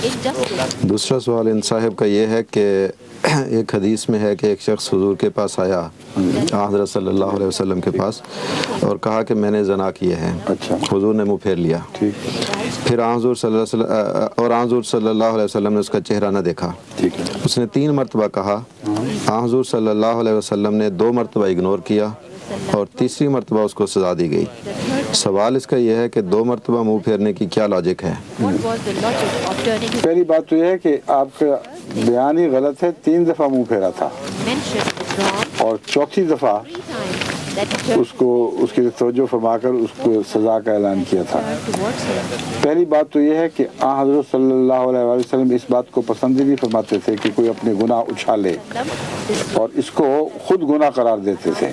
injustice. دوسرا سوال ان صاحب کا یہ ہے کہ ایک حدیث میں ہے کہ ایک شخص حضور کے پاس آیا، حضرت صلی اللہ علیہ وسلم کے پاس، اور کہا کہ میں نے زنا کیے ہیں۔ حضور نے منہ پھیر لیا۔ پھر حضور صلی اللہ علیہ وسلم نے اس کا چہرہ نہ دیکھا۔ اس نے 3 مرتبہ کہا، حضور صلی اللہ علیہ وسلم نے 2 مرتبہ اگنور کیا اور تیسری مرتبہ اس کو سزا دی گئی۔ سوال اس کا یہ ہے کہ 2 مرتبہ منہ پھیرنے کی کیا لاجک ہے؟ What was the logic of turning his پہلی بات تو یہ ہے کہ آپ کا بیان ہی غلط ہے، 3 دفعہ منہ پھیرا تھا، mention is wrong اور چوتھی دفعہ 3 times that he turned اس کو اس کی توجہ فرما کر اس کو سزا کا اعلان کیا تھا۔ towards him. پہلی بات تو یہ ہے کہ حضرت صلی اللہ علیہ وسلم اس بات کو پسند ہی نہیں فرماتے تھے کہ کوئی اپنے گناہ اچھالے، اور اس کو خود گناہ قرار دیتے تھے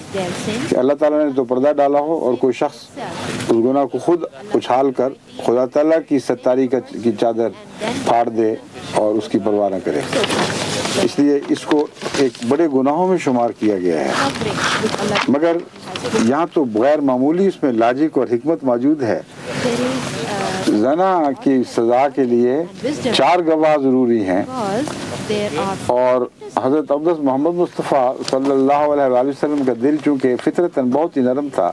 کہ اللہ تعالیٰ نے تو پردہ ڈالا ہو اور کوئی شخص اس گناہ کو خود اچھال کر خدا تعالیٰ کی ستاری کی چادر پھاڑ دے اور اس کی پرواہ نہ کرے، اس لیے اس کو ایک بڑے گناہوں میں شمار کیا گیا ہے۔ مگر یہاں تو غیر معمولی اس میں لاجک اور حکمت موجود ہے۔ زنا کی سزا کے لیے 4 گواہ ضروری ہیں، اور حضرت اقدس محمد مصطفیٰ صلی اللہ علیہ وآلہ وسلم کا دل چونکہ فطرتاً بہت ہی نرم تھا،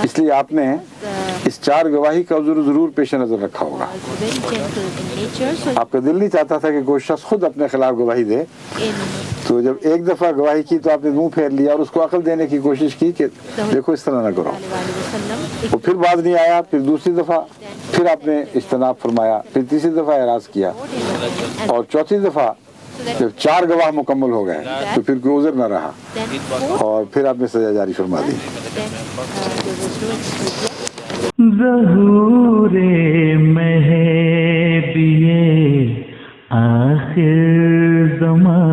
اس لیے آپ نے اس 4 گواہی کا ضرور پیش نظر رکھا ہوگا۔ آپ کا دل نہیں چاہتا تھا کہ کوئی شخص خود اپنے خلاف گواہی دے، تو جب ایک دفعہ گواہی کی تو آپ نے منہ پھیر لیا اور اس کو عقل دینے کی کوشش کی کہ دیکھو اس طرح نہ کرو۔ وہ پھر بات نہیں آیا، پھر دوسری دفعہ پھر آپ نے اجتناب فرمایا، پھر تیسری دفعہ اعراض کیا، اور چوتھی دفعہ جب 4 گواہ مکمل ہو گئے تو پھر کوئی عذر نہ رہا، اور پھر آپ نے سزا جاری فرما دی۔ ظہور مہدی آخر زمان